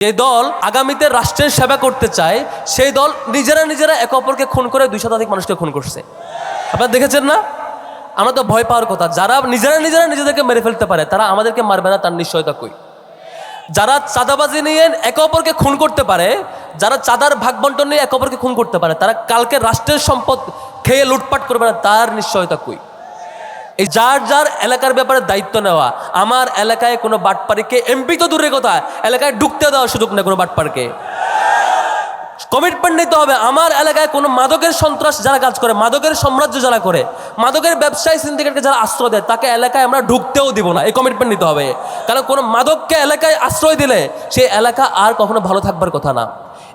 যে দল আগামীতে রাষ্ট্রের সেবা করতে চায় সেই দল নিজেরা একে অপরকে খুন করে 200 শতাধিক মানুষকে খুন করছে। আপনারা দেখেছেন না? আমরা তো ভয় পাওয়ার কথা। যারা নিজেরা নিজেদেরকে মেরে ফেলতে পারে তারা আমাদেরকে মারবে না, তার নিশ্চয়তা কই? যারা চাঁদাবাজি নিয়ে একে অপরকে খুন করতে পারে, যারা চাঁদার ভাগ বন্টন নিয়ে একে অপরকে খুন করতে পারে, তারা কালকে রাষ্ট্রের সম্পদ খেয়ে লুটপাট করবে না, তার নিশ্চয়তা কই? এই যার এলাকার ব্যাপারে দায়িত্ব নেওয়া, আমার এলাকায় কোনো বাটপাড়িকে, এমপি তো দূরের কথা, এলাকায় ঢুকতে দেওয়ার সুযোগ নেই কোনো বাটপাড়কে। কমিটমেন্ট নিতে হবে, আমার এলাকায় কোনো মাদকের সন্ত্রাস যারা কাজ করে, মাদকের সাম্রাজ্য যারা করে, মাদকের ব্যবসায়ী সিন্ডিকেটকে যারা আশ্রয় দেয়, তাকে এলাকায় আমরা ঢুকতেও দিব না। এই কমিটমেন্ট নিতে হবে। কারণ কোনো মাদককে এলাকায় আশ্রয় দিলে সেই এলাকা আর কখনো ভালো থাকবার কথা না।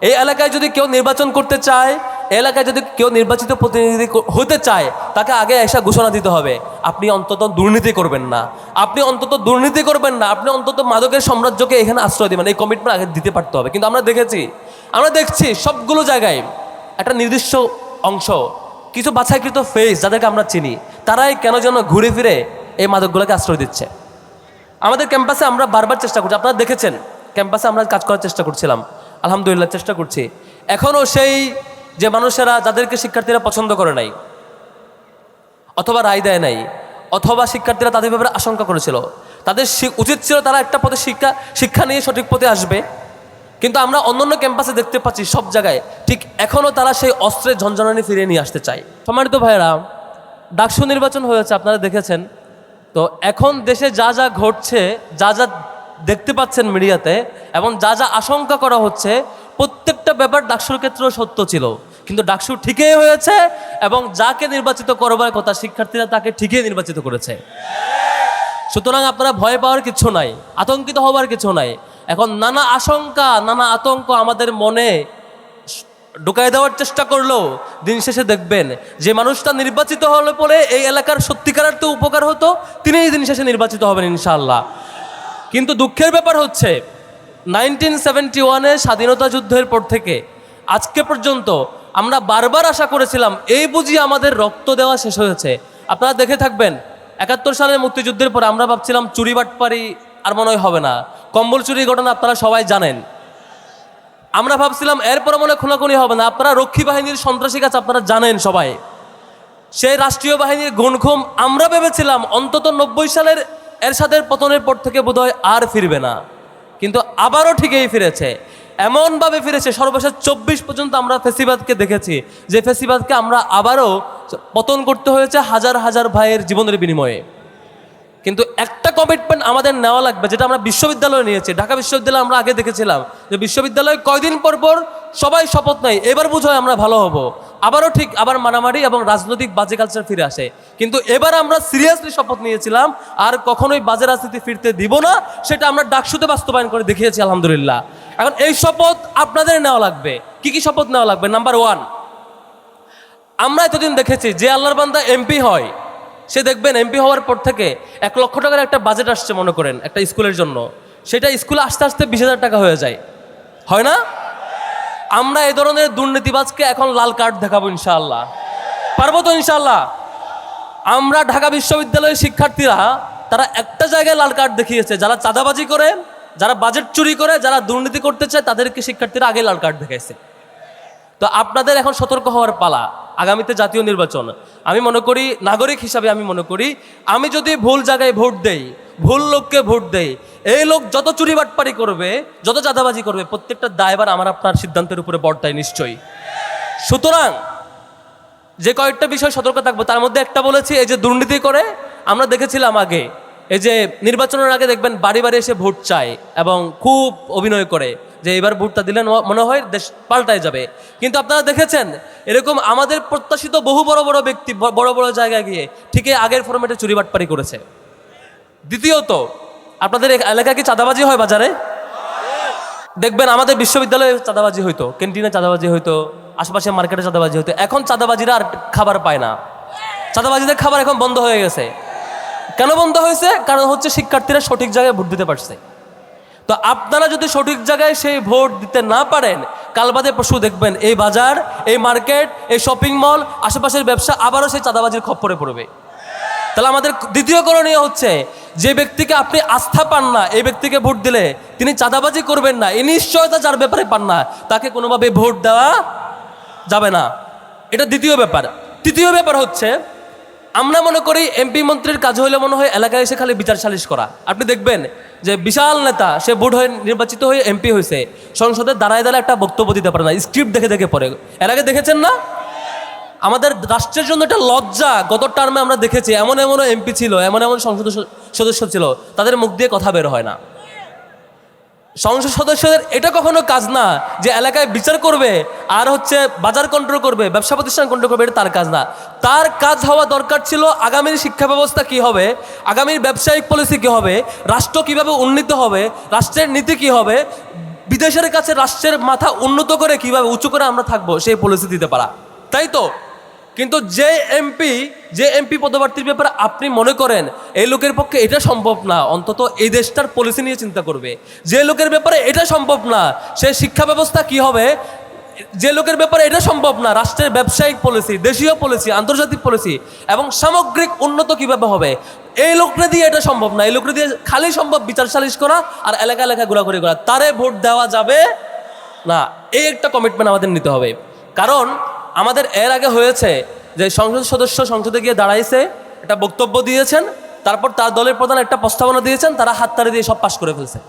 এই এলাকায় যদি কেউ নির্বাচন করতে চায়, এলাকায় যদি কেউ নির্বাচিত প্রতিনিধি হতে চায়, তাকে আগে এসে ঘোষণা দিতে হবে আপনি অন্তত দুর্নীতি করবেন না, আপনি অন্তত দুর্নীতি করবেন না, আপনি অন্তত মাদকের সাম্রাজ্যকে এখানে আশ্রয় দিবেন। এই কমিটমেন্ট আগে দিতে পারতে হবে। কিন্তু আমরা দেখছি সবগুলো জায়গায় একটা নির্দিষ্ট অংশ, কিছু বাছাইকৃত ফেস যাদেরকে আমরা চিনি, তারাই কেন যেন ঘুরে ফিরে এই মাদকগুলোকে আশ্রয় দিচ্ছে। আমাদের ক্যাম্পাসে আমরা বারবার চেষ্টা করছি, আপনারা দেখেছেন ক্যাম্পাসে আমরা কাজ করার চেষ্টা করছিলাম, আলহামদুলিল্লাহ চেষ্টা করছি। এখনও সেই যে মানুষেরা যাদেরকে শিক্ষার্থীরা পছন্দ করে নাই, অথবা রায় দেয় নাই, অথবা শিক্ষার্থীরা তাদের ব্যাপারে আশঙ্কা করেছিল, তাদের উচিত ছিল তারা একটা পথে শিক্ষা নিয়ে সঠিক পথে আসবে। কিন্তু আমরা অন্যান্য ক্যাম্পাসে দেখতে পাচ্ছি সব জায়গায় ঠিক এখনও তারা সেই অস্ত্রের ঝঞ্ঝনানি ফিরিয়ে নিয়ে আসতে চায়। সম্মানিত ভাইয়েরা, ডাকসু নির্বাচন হয়েছে, আপনারা দেখেছেন। তো এখন দেশে যা যা ঘটছে, যা যা দেখতে পাচ্ছেন মিডিয়াতে, এবং যা যা আশঙ্কা করা হচ্ছে, প্রত্যেকটা ব্যাপার ডাকসুর ক্ষেত্রেও সত্য ছিল। কিন্তু ডাকসু ঠিকই হয়েছে, এবং যাকে নির্বাচিত করবার কথা শিক্ষার্থীরা তাকে ঠিকই নির্বাচিত করেছে। সুতরাং আপনারা ভয় পাওয়ার কিছু নাই, আতঙ্কিত হবার কিছু নাই। এখন নানা আশঙ্কা, নানা আতঙ্ক আমাদের মনে ঢুকাই দেওয়ার চেষ্টা করলেও দিন শেষে দেখবেন যে মানুষটা নির্বাচিত হলে পরে এই এলাকার সত্যিকারের তো উপকার হতো, তিনিই দিন শেষে নির্বাচিত হবেন ইনশাআল্লাহ। কিন্তু দুঃখের ব্যাপার হচ্ছে 1971-এ স্বাধীনতা যুদ্ধের পর থেকে আজকে পর্যন্ত আমরা বারবার আশা করেছিলাম এই বুঝি আমাদের রক্ত দেওয়া শেষ হয়েছে। আপনারা দেখে থাকবেন 71 সালের মুক্তিযুদ্ধের পর আমরা ভাবছিলাম চুরি বাটপারি আর মনে হয় হবে না, কম্বল চুরির ঘটনা আপনারা সবাই জানেন। আমরা ভাবছিলাম এরপরে মনে খুনাখুনি হবে না। আপনারা রক্ষী বাহিনীর সন্ত্রাসী কাজ আপনারা জানেন সবাই, সেই রাষ্ট্রীয় বাহিনীর গুণখুম আমরা ভেবেছিলাম অন্তত 90 সালের এরশাদের পতনের পর থেকে বোধহয় আর ফিরবে না। কিন্তু আবারও ঠিকই ফিরেছে, এমনভাবে ফিরেছে সর্বশেষ 24 পর্যন্ত আমরা ফেসিবাদকে দেখেছি, যে ফেসিবাদকে আমরা আবারও পতন করতে হয়েছে হাজার হাজার ভাইয়ের জীবনের বিনিময়ে। কিন্তু একটা কমিটমেন্ট আমাদের নেওয়া লাগবে, যেটা আমরা বিশ্ববিদ্যালয়ে নিয়েছি। ঢাকা বিশ্ববিদ্যালয়ে আমরা আগে দেখেছিলাম যে বিশ্ববিদ্যালয়ে কয়দিন পর সবাই শপথ নেয় এবার বুঝোয় আমরা ভালো হব, আবারও ঠিক আবার মারামারি এবং রাজনৈতিক বাজে কালচার ফিরে আসে। কিন্তু এবার আমরা সিরিয়াসলি শপথ নিয়েছিলাম আর কখনোই বাজে রাজনীতি ফিরতে দিব না, সেটা আমরা ডাকসুতে বাস্তবায়ন করে দেখিয়েছি আলহামদুলিল্লাহ। এখন এই শপথ আপনাদের নেওয়া লাগবে। কি শপথ নেওয়া লাগবে? নাম্বার 1, আমরা এতদিন দেখেছি যে আল্লাহর বান্দা এমপি হয়, সে দেখবেন এমপি হওয়ার পর থেকে 1 লক্ষ টাকার একটা বাজেট আসছে মনে করেন একটা স্কুলের জন্য, সেটা স্কুলে আস্তে আস্তে 20,000 টাকা হয়ে যায়, হয় না? আমরা এই ধরনের দুর্নীতিবাজকে এখন লাল কার্ড দেখাবো ইনশাআল্লাহ। পারবো তো ইনশাআল্লাহ? আমরা ঢাকা বিশ্ববিদ্যালয়ের শিক্ষার্থীরা তারা একটা জায়গায় লাল কার্ড দেখিয়েছে, যারা চাঁদাবাজি করে, যারা বাজেট চুরি করে, যারা দুর্নীতি করতে চায়, তাদেরকে শিক্ষার্থীরা আগে লাল কার্ড দেখাইছে। তো আপনাদের এখন সতর্ক হওয়ার পালা। আগামীতে জাতীয় নির্বাচন, আমি মনে করি নাগরিক হিসাবে আমি মনে করি আমি যদি ভুল জায়গায় ভোট দেই, ভুল লোককে ভোট দেই, এই লোক যত চুরি বাটপারি করবে, যত চাঁদাবাজি করবে, প্রত্যেকটা দায়ভার আমার আপনার সিদ্ধান্তের উপরে বর্তায় নিশ্চয়ই। সুতরাং যে কয়েকটা বিষয় সতর্ক থাকবো, তার মধ্যে একটা বলেছি, এই যে দুর্নীতি করে আমরা দেখেছিলাম আগে, এই যে নির্বাচনের আগে দেখবেন বাড়ি বাড়ি এসে ভোট চায় এবং খুব অভিনয় করে যে এবার ভোটটা দিলে মনে হয় দেশ পাল্টায় যাবে। কিন্তু আপনারা দেখেছেন এরকম আমাদের প্রত্যাশিত বহু বড় বড় ব্যক্তি বড় বড় জায়গায় গিয়ে ঠিকই আগের ফরম্যাটে চুরি বাটপারি করেছে। দ্বিতীয়ত, আপনাদের এলাকায় কি চাঁদাবাজি হয় বাজারে? দেখবেন আমাদের বিশ্ববিদ্যালয়ে চাঁদাবাজি হইতো, ক্যান্টিনে চাঁদাবাজি হইতো, আশেপাশে মার্কেটে চাঁদাবাজি হইতো। এখন চাঁদাবাজিরা আর খাবার পায় না, চাঁদাবাজিদের খাবার এখন বন্ধ হয়ে গেছে। কেন বন্ধ হয়েছে? কারণ হচ্ছে শিক্ষার্থীরা সঠিক জায়গায় ভোট দিতে পারছে। তো আপনারা যদি সঠিক জায়গায় সেই ভোট দিতে না পারেন, কাল বাদে পরশু দেখবেন এই বাজার, এই মার্কেট, এই শপিং মল, আশেপাশের ব্যবসা আবারও সেই চাঁদাবাজির খপ্পরে পড়বে। তাহলে আমাদের দ্বিতীয় করণীয় হচ্ছে যে ব্যক্তিকে আপনি আস্থা পান না, এই ব্যক্তিকে ভোট দিলে তিনি চাঁদাবাজি করবেন না, এই নিশ্চয়তা যার ব্যাপারে পান না, তাকে কোনোভাবে ভোট দেওয়া যাবে না। এটা দ্বিতীয় ব্যাপার। তৃতীয় ব্যাপার হচ্ছে, আমরা মনে করি এমপি মন্ত্রীর কাজ হইলে মনে হয় এলাকায় এসে খালি বিচার সালিশ করা। আপনি দেখবেন যে বিশাল নেতা, সে ভোট হয়ে নির্বাচিত হয়ে এমপি হয়েছে, সংসদে দাঁড়ায় দাঁড়ায় একটা বক্তব্য দিতে পারে না, স্ক্রিপ্ট দেখে দেখে পড়ে। এর আগে দেখেছেন না? আমাদের রাষ্ট্রের জন্য একটা লজ্জা। গত টার্মে আমরা দেখেছি এমন এমন এমপি ছিল, এমন এমন সংসদ সদস্য ছিল, তাদের মুখ দিয়ে কথা বের হয় না। সংসদ সদস্যদের এটা কখনো কাজ না যে এলাকায় বিচার করবে আর হচ্ছে বাজার কন্ট্রোল করবে, ব্যবসা প্রতিষ্ঠান কন্ট্রোল করবে, এটা তার কাজ না। তার কাজ হওয়া দরকার ছিল আগামীর শিক্ষা ব্যবস্থা কি হবে, আগামীর ব্যবসায়িক পলিসি কি হবে, রাষ্ট্র কিভাবে উন্নীত হবে, রাষ্ট্রের নীতি কি হবে, বিদেশের কাছে রাষ্ট্রের মাথা উন্নত করে কিভাবে উঁচু করে আমরা থাকবো, সেই পলিসি দিতে পারা, তাই তো? কিন্তু যে এমপি পদপ্রার্থীর ব্যাপারে আপনি মনে করেন এই লোকের পক্ষে এটা সম্ভব না, অন্তত এই দেশটার পলিসি নিয়ে চিন্তা করবে। যে লোকের ব্যাপারে এটা সম্ভব না, সে শিক্ষা ব্যবস্থা কি হবে, যে লোকের ব্যাপারে এটা সম্ভব না, রাষ্ট্রের ব্যবসায়িক পলিসি, দেশীয় পলিসি, আন্তর্জাতিক পলিসি এবং সামগ্রিক উন্নত কিভাবে হবে, এই লোকটা দিয়ে এটা সম্ভব না। এই লোকটা দিয়ে খালি সম্ভব বিচার সালিশ করা আর এলাকা এলাকায় ঘোরাঘুরি করা। তারে ভোট দেওয়া যাবে না। এই একটা কমিটমেন্ট আমাদের নিতে হবে। কারণ আমাদের এর আগে হয়েছে যে সংসদ সদস্য সংসদে গিয়ে দাঁড়াইছে, একটা বক্তব্য দিয়েছেন, তারপর তার দলের প্রধান একটা প্রস্তাবনা দিয়েছেন, তারা হাততালি দিয়ে সব পাশ করে ফেলছে।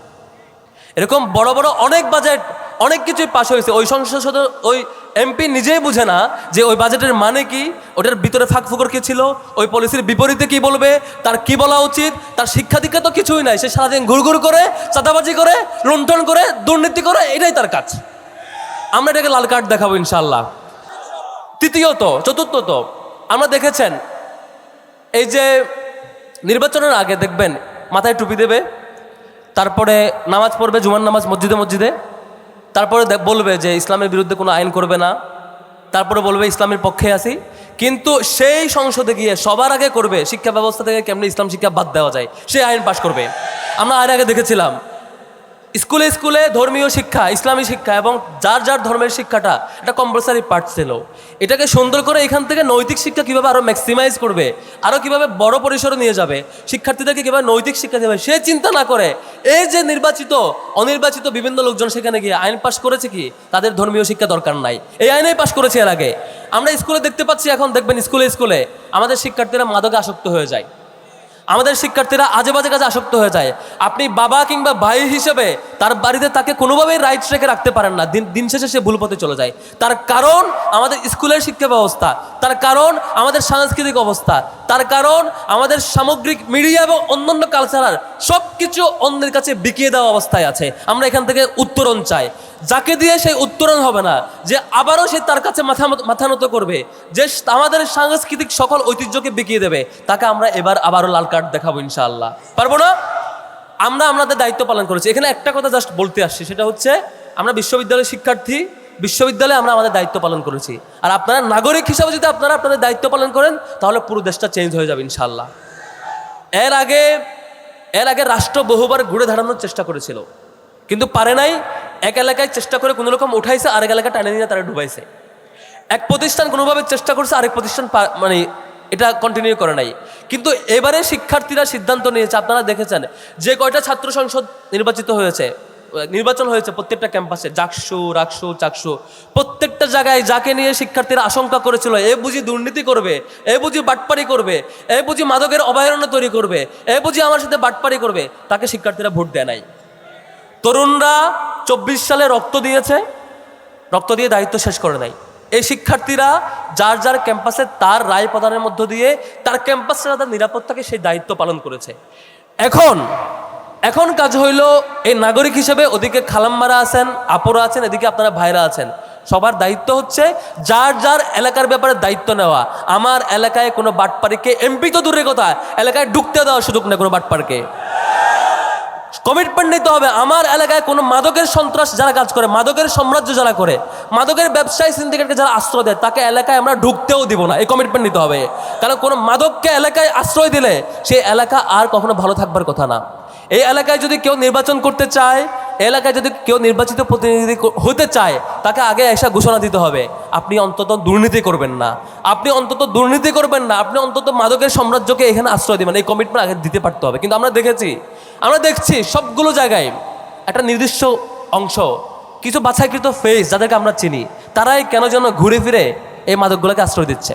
এরকম বড় বড় অনেক বাজেট, অনেক কিছুই পাশ হয়েছে। ওই সংসদ সদস্য, ওই এমপি নিজেই বুঝে না যে ওই বাজেটের মানে কি, ওটার ভিতরে ফাঁকফোকর কি ছিল, ওই পলিসির বিপরীতে কি বলবে, তার কি বলা উচিত, তার শিক্ষা দীক্ষা তো কিছুই নাই। সে সারাদিন ঘুরঘুর করে, চাঁদাবাজি করে, লুণ্ঠন করে, দুর্নীতি করে, এটাই তার কাজ। আমরা এটাকে লাল কার্ড দেখাবো ইনশাল্লাহ। চতুর্থত, আমরা দেখেছেন এই যে নির্বাচনের আগে দেখবেন মাথায় টুপি দেবে, তারপরে নামাজ পড়বে, জুমার নামাজ মসজিদে মসজিদে, তারপরে বলবে যে ইসলামের বিরুদ্ধে কোনো আইন করবে না, তারপরে বলবে ইসলামের পক্ষে আছি। কিন্তু সেই সংসদে গিয়ে সবার আগে করবে শিক্ষা ব্যবস্থা থেকে কেমনি ইসলাম শিক্ষা বাদ দেওয়া যায়, সেই আইন পাশ করবে। আমরা আইন আগে দেখেছিলাম স্কুলে স্কুলে ধর্মীয় শিক্ষা, ইসলামী শিক্ষা এবং যার যার ধর্মের শিক্ষাটা একটা কম্পালসারি পার্ট ছিল। এটাকে সুন্দর করে এখান থেকে নৈতিক শিক্ষা কীভাবে আরও ম্যাক্সিমাইজ করবে, আরও কীভাবে বড় পরিসরে নিয়ে যাবে, শিক্ষার্থীদেরকে কীভাবে নৈতিক শিক্ষা দেবে, সে চিন্তা না করে এই যে নির্বাচিত অনির্বাচিত বিভিন্ন লোকজন সেখানে গিয়ে আইন পাশ করেছে কি, তাদের ধর্মীয় শিক্ষা দরকার নাই, এই আইনেই পাশ করেছে এর আগে। আমরা স্কুলে দেখতে পাচ্ছি, এখন দেখবেন স্কুলে আমাদের শিক্ষার্থীরা মাদকে আসক্ত হয়ে যায়, আমাদের শিক্ষার্থীরা আজে বাজে কাজে আসক্ত হয়ে যায়। আপনি বাবা কিংবা ভাই হিসেবে তার বাড়িতে তাকে কোনোভাবেই রাইটস রেখে রাখতে পারেন না, দিন শেষে সে ভুল পথে চলে যায়। তার কারণ আমাদের স্কুলের শিক্ষা ব্যবস্থা, তার কারণ আমাদের সাংস্কৃতিক অবস্থা, তার কারণ আমাদের সামগ্রিক মিডিয়া এবং অন্যান্য কালচারাল সব কিছু অন্যের কাছে বিকিয়ে দেওয়া অবস্থায় আছে। আমরা এখান থেকে উত্তরণ চাই, যাকে দিয়ে সেই উত্তরণ হবে না, যে আবারও সে তার কাছে মাথা নত করবে, যে আমাদের সাংস্কৃতিক সকল ঐতিহ্যকে বিকিয়ে দেবে, তাকে আমরা এবার আবারও লাল কার্ড দেখাবো ইনশাআল্লাহ। পারবো না? আমরা আমাদের দায়িত্ব পালন করেছি। এখানে একটা কথা জাস্ট বলতে আসছি, সেটা হচ্ছে আমরা বিশ্ববিদ্যালয়ের শিক্ষার্থী, বিশ্ববিদ্যালয়ে আমরা আমাদের দায়িত্ব পালন করেছি। আর আপনারা নাগরিক হিসাবে যদি আপনারা আপনাদের দায়িত্ব পালন করেন, তাহলে পুরো দেশটা চেঞ্জ হয়ে যাবে ইনশাআল্লাহ। এর আগে রাষ্ট্র বহুবার ঘুরে দাঁড়ানোর চেষ্টা করেছিল, কিন্তু পারে নাই। এক এলাকায় চেষ্টা করে কোনো রকম উঠাইছে, আরেক এলাকায় টানে নিয়ে তারা ডুবাইছে। এক প্রতিষ্ঠান কোনোভাবে চেষ্টা করছে, আরেক প্রতিষ্ঠান মানে এটা কন্টিনিউ করে নাই। কিন্তু এবারে শিক্ষার্থীরা সিদ্ধান্ত নিয়েছে, আপনারা দেখেছেন যে কয়টা ছাত্র সংসদ নির্বাচন হয়েছে প্রত্যেকটা ক্যাম্পাসে, জাকসু, রাকসু, চাকসু, প্রত্যেকটা জায়গায় যাকে নিয়ে শিক্ষার্থীরা আশঙ্কা করেছিল এ বুঝি দুর্নীতি করবে, এ বুঝি বাটপারি করবে, এ বুঝি মাদকের অভয়ারণ্য তৈরি করবে, এ বুঝি আমার সাথে বাটপারি করবে, তাকে শিক্ষার্থীরা ভোট দেয় নাই। তরুণরা 24 সালে রক্ত দিয়ে দায়িত্ব শেষ করে নাই। এই শিক্ষার্থীরা যার যার ক্যাম্পাসে তার রায় প্রদানের মধ্য দিয়ে তার ক্যাম্পাসে তার নিরাপত্তাকে সেই দায়িত্ব পালন করেছে। এখন কাজ হইল এই নাগরিক হিসেবে, ওদিকে খালাম্মারা আছেন, আপুরা আছেন, এদিকে আপনারা ভাইরা আছেন, সবার দায়িত্ব হচ্ছে যার যার এলাকার ব্যাপারে দায়িত্ব নেওয়া। আমার এলাকায় কোনো বাটপাড়িকে, এমপি তো দূরের কথা, এলাকায় ঢুকতে দেওয়ার সুযোগ নেই কোনো বাটপাড়কে। কমিটমেন্ট নিতে হবে, আমার এলাকায় কোনো মাদকের সন্ত্রাস যারা কাজ করে, মাদকের সাম্রাজ্য যারা করে, মাদকের ব্যবসায়ী সিন্ডিকেটকে যারা আশ্রয় দেয়, তাকে এলাকায় আমরা ঢুকতেও দিব না, এই কমিটমেন্ট নিতে হবে। কারণ কোনো মাদককে এলাকায় আশ্রয় দিলে সেই এলাকা আর কখনো ভালো থাকবার কথা না। এই এলাকায় যদি কেউ নির্বাচন করতে চায়, এলাকায় যদি কেউ নির্বাচিত প্রতিনিধি হতে চায় তাকে আগে এসে ঘোষণা দিতে হবে, আপনি অন্তত দুর্নীতি করবেন না, আপনি অন্তত দুর্নীতি করবেন না, আপনি অন্তত মাদকের সাম্রাজ্যকে এখানে আশ্রয় দেবেন। এই কমিটমেন্ট আগে দিতে পারতে হবে। কিন্তু আমরা দেখছি সবগুলো জায়গায় একটা নির্দিষ্ট অংশ, কিছু বাছাইকৃত ফেস যাদেরকে আমরা চিনি, তারাই কেন যেন ঘুরে ফিরে এই মাদকগুলোকে আশ্রয় দিচ্ছে।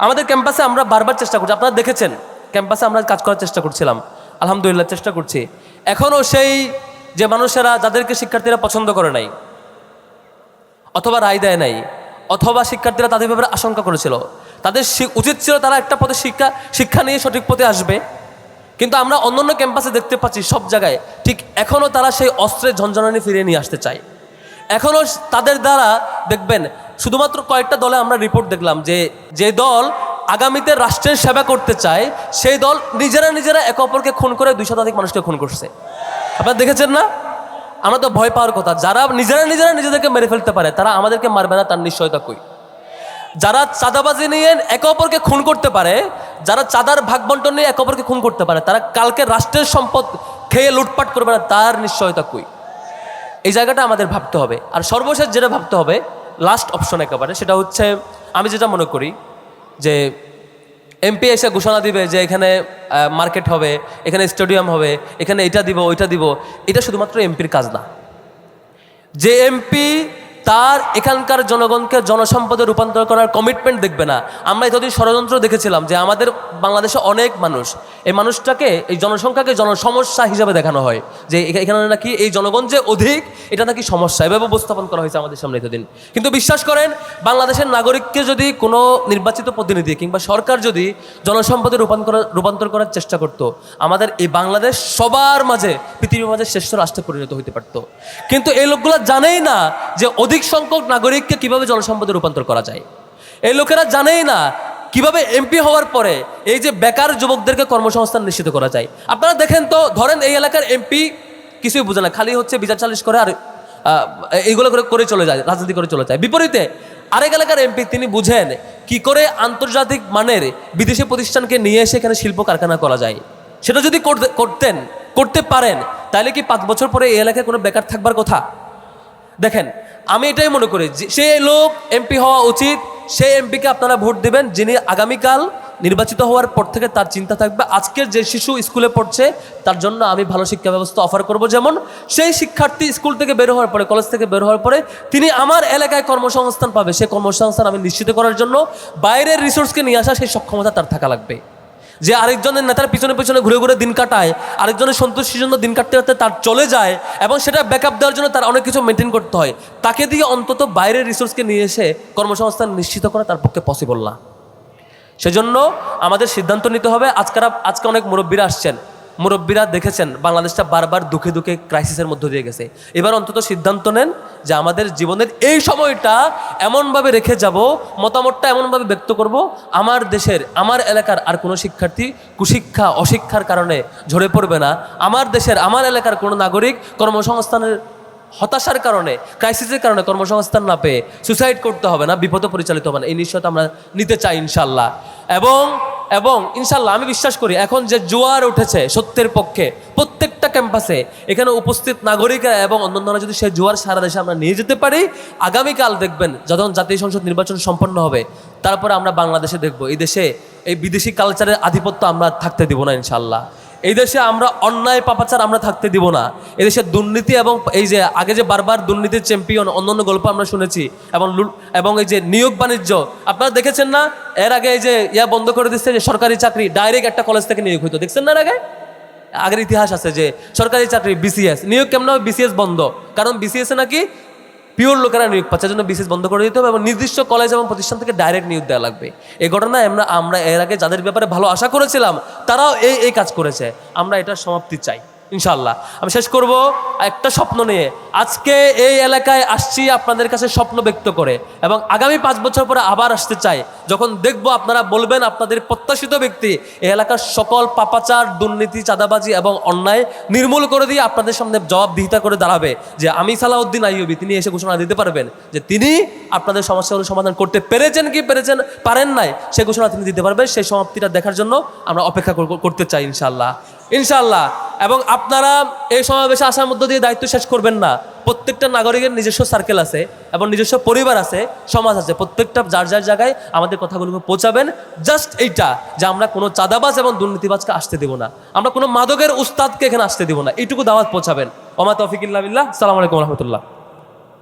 আমাদের ক্যাম্পাসে আমরা বারবার চেষ্টা করছি, আপনারা দেখেছেন ক্যাম্পাসে আমরা কাজ করার চেষ্টা করছিলাম, আলহামদুলিল্লাহ চেষ্টা করছি। এখনও সেই যে মানুষেরা যাদেরকে শিক্ষার্থীরা পছন্দ করে নাই অথবা রায় দেয় নাই, অথবা শিক্ষার্থীরা তাদের ব্যাপারে আশঙ্কা করেছিল, তাদের উচিত ছিল তারা একটা পথে শিক্ষা নিয়ে সঠিক পথে আসবে, কিন্তু আমরা অন্যান্য ক্যাম্পাসে দেখতে পাচ্ছি সব জায়গায় ঠিক এখনও তারা সেই অস্ত্রের ঝঞ্ঝনানি ফিরিয়ে নিয়ে আসতে চায়। এখনও তাদের দ্বারা দেখবেন শুধুমাত্র কয়েকটা দলে আমরা রিপোর্ট দেখলাম যে দল আগামীতে রাষ্ট্রের সেবা করতে চায় সেই দল নিজেরা একে অপরকে খুন করে 200 শতাধিক মানুষকে খুন করছে। আপনারা দেখেছেন না? আমরা তো ভয় পাওয়ার কথা। যারা নিজেরা নিজেদেরকে মেরে ফেলতে পারে তারা আমাদেরকে মারবে না, তার নিশ্চয়তা কই? যারা চাঁদাবাজি নিয়ে একে অপরকে খুন করতে পারে, যারা চাঁদার ভাগ বন্টন নিয়ে একে অপরকে খুন করতে পারে, তারা কালকে রাষ্ট্রের সম্পদ খেয়ে লুটপাট করবে না, তার নিশ্চয়তা কই? এই জায়গাটা আমাদের ভাবতে হবে। আর সর্বশেষ যেটা ভাবতে হবে, লাস্ট অপশন একেবারে, সেটা হচ্ছে আমি যেটা মনে করি যে এমপি এসে ঘোষণা দিবে যে এখানে মার্কেট হবে, এখানে স্টেডিয়াম হবে, এখানে এটা দিব ওইটা দিব, এটা শুধুমাত্র এমপির কাজ না। যে এমপি তার এখানকার জনগণকে জনসম্পদে রূপান্তর করার কমিটমেন্ট দেখবে না। আমরা এতদিন ষড়যন্ত্র দেখেছিলাম যে আমাদের বাংলাদেশে অনেক মানুষ, এই মানুষটাকে, এই জনসংখ্যাকে জনসমস্যা হিসাবে দেখানো হয়, যে এখানে নাকি এই জনগণ যে অধিক এটা নাকি সমস্যা, এভাবে উপস্থাপন করা হয়েছে আমাদের সামনে এতদিন। কিন্তু বিশ্বাস করেন, বাংলাদেশের নাগরিককে যদি কোনো নির্বাচিত প্রতিনিধি কিংবা সরকার যদি জনসম্পদে রূপান্তর করার চেষ্টা করত, আমাদের এই বাংলাদেশ সবার মাঝে, পৃথিবীর মাঝে শ্রেষ্ঠ রাষ্ট্রে পরিণত হতে পারত। কিন্তু এই লোকগুলো জানেই না যে অধিক সংখ্যক নাগরিককে কিভাবে জনসম্পদে রূপান্তর করা যায়। এই লোকেরা জানেই না কিভাবে এমপি হওয়ার পরে এই যে বেকার যুবকদেরকে কর্মসংস্থান নিশ্চিত করা যায়। আপনারা দেখেন তো, ধরেন এই এলাকার এমপি কিছুই বুঝে না, খালি হচ্ছে বিচার চালিশ করে আর এইগুলো করে চলে যায়, রাজনীতি করে চলে যায়। বিপরীতে আরেক এলাকার এমপি তিনি বুঝেন কি করে আন্তর্জাতিক মানের বিদেশি প্রতিষ্ঠানকে নিয়ে এসে এখানে শিল্প কারখানা করা যায়। সেটা যদি করতে পারেন, তাহলে কি 5 বছর পরে এই এলাকায় কোনো বেকার থাকবার কথা? দেখেন, আমি এটাই মনে করি যে সে লোক এমপি হওয়া উচিত। সেই এমপিকে আপনারা ভোট দেবেন যিনি আগামীকাল নির্বাচিত হওয়ার পর থেকে তার চিন্তা থাকবে আজকের যে শিশু স্কুলে পড়ছে তার জন্য আমি ভালো শিক্ষা ব্যবস্থা অফার করব। যেমন সেই শিক্ষার্থী স্কুল থেকে বের হওয়ার পরে, কলেজ থেকে বের হওয়ার পরে তিনি আমার এলাকায় কর্মসংস্থান পাবে, সেই কর্মসংস্থান আমি নিশ্চিত করার জন্য বাইরের রিসোর্সকে নিয়ে আসা সেই সক্ষমতা তার থাকা লাগবে। যে আরেকজনের নেতার পিছনে ঘুরে ঘুরে দিন কাটায়, আরেকজনের সন্তুষ্টির জন্য দিন কাটতে কাটতে তার চলে যায় এবং সেটা ব্যাকআপ দেওয়ার জন্য তার অনেক কিছু মেনটেন করতে হয়, তাকে দিয়ে অন্তত বাইরের রিসোর্সকে নিয়ে এসে কর্মসংস্থান নিশ্চিত করা তার পক্ষে পসিবল না। সেজন্য আমাদের সিদ্ধান্ত নিতে হবে। আজকে অনেক মুরব্বীরা আসছেন, মুরব্বীরা দেখেছেন বাংলাদেশটা বারবার দুঃখে দুঃখে ক্রাইসিসের মধ্য দিয়ে গেছে। এবার অন্তত সিদ্ধান্ত নেন যে আমাদের জীবনের এই সময়টা এমনভাবে রেখে যাব, মতামতটা এমনভাবে ব্যক্ত করব, আমার দেশের, আমার এলাকার আর কোনো শিক্ষার্থী কুশিক্ষা অশিক্ষার কারণে ঝরে পড়বে না। আমার দেশের, আমার এলাকার কোনো নাগরিক কর্মসংস্থানের হতাশার কারণে, ক্রাইসিসের কারণে কর্মসংস্থান না পেয়ে সুসাইড করতে হবে না, বিপদে পরিচালিত হবে না। এই নিশ্চয়তা আমরা নিতে চাই ইনশাল্লাহ। এবং ইনশাল্লাহ আমি বিশ্বাস করি এখন যে জোয়ার উঠেছে সত্যের পক্ষে প্রত্যেকটা ক্যাম্পাসে, এখানে উপস্থিত নাগরিকরা এবং অন্যান্যরা যদি সেই জোয়ার সারা দেশে আমরা নিয়ে যেতে পারি, আগামীকাল দেখবেন যখন জাতীয় সংসদ নির্বাচন সম্পন্ন হবে তারপরে আমরা বাংলাদেশে দেখব এই দেশে এই বিদেশি কালচারের আধিপত্য আমরা থাকতে দিব না ইনশাল্লাহ। এই দেশে আমরা অন্যায় পাপাচার আমরা থাকতে দিব না। এই দেশে দুর্নীতি এবং এই যে আগে যে বারবার দুর্নীতির চ্যাম্পিয়ন অন্যান্য গল্প আমরা শুনেছি, এবং এই যে নিয়োগ বাণিজ্য আপনারা দেখেছেন না, এর আগে এই যে বন্ধ করে দিচ্ছে যে সরকারি চাকরি ডাইরেক্ট একটা কলেজ থেকে নিয়োগ হইতো, দেখছেন না? এর আগের ইতিহাস আছে যে সরকারি চাকরি বিসিএস নিয়োগ কেমন হবে, বিসিএস বন্ধ, কারণ বিসিএস এ নাকি পিওর লোকেরা নিয়োগ পাচ্ছে, জন্য বিসিএস বন্ধ করে দিতে হবে এবং নির্দিষ্ট কলেজ এবং প্রতিষ্ঠান থেকে ডাইরেক্ট নিয়োগ দেওয়া লাগবে। এই ঘটনায় আমরা এর আগে যাদের ব্যাপারে ভালো আশা করেছিলাম তারাও এই কাজ করেছে। আমরা এটার সমাপ্তি চাই ইনশাল্লাহ। আমি শেষ করব একটা স্বপ্ন নিয়ে। আজকে এই এলাকায় আসছি আপনাদের কাছে স্বপ্ন ব্যক্ত করে, এবং আগামী 5 বছর পরে আবার আসতে চাই, যখন দেখবো আপনারা বলবেন আপনাদের প্রত্যাশিত ব্যক্তি এই এলাকার সকল পাপাচার, দুর্নীতি, চাঁদাবাজি এবং অন্যায় নির্মূল করে দিয়ে আপনাদের সামনে জবাবদিহিতা করে দাঁড়াবে যে আমি সালাউদ্দিন আইয়ুবী, তিনি এসে ঘোষণা দিতে পারবেন যে তিনি আপনাদের সমস্যাগুলো সমাধান করতে পেরেছেন কি পারেন নাই, সে ঘোষণা তিনি দিতে পারবেন। সেই সমাপ্তিটা দেখার জন্য আমরা অপেক্ষা করতে চাই ইনশাআল্লাহ। ইনশাআল্লাহ। এবং আপনারা এই সমাবেশে আসার মধ্য দিয়ে দায়িত্ব শেষ করবেন না। প্রত্যেকটা নাগরিকের নিজস্ব সার্কেল আছে এবং নিজস্ব পরিবার আছে, সমাজ আছে। প্রত্যেকটা যার যার জায়গায় আমাদের কথাগুলোকে পৌঁছাবেন। জাস্ট এইটা যে আমরা কোনো চাঁদাবাজ এবং দুর্নীতিবাজকে আসতে দেব না, আমরা কোনো মাদকের উস্তাদকে এখানে আসতে দেব না, এইটুকু দাওয়াত পৌঁছাবেন। ওমা তৌফিক ইল্লা বিল্লাহ। আসসালামু আলাইকুম রহমতুল্লাহ।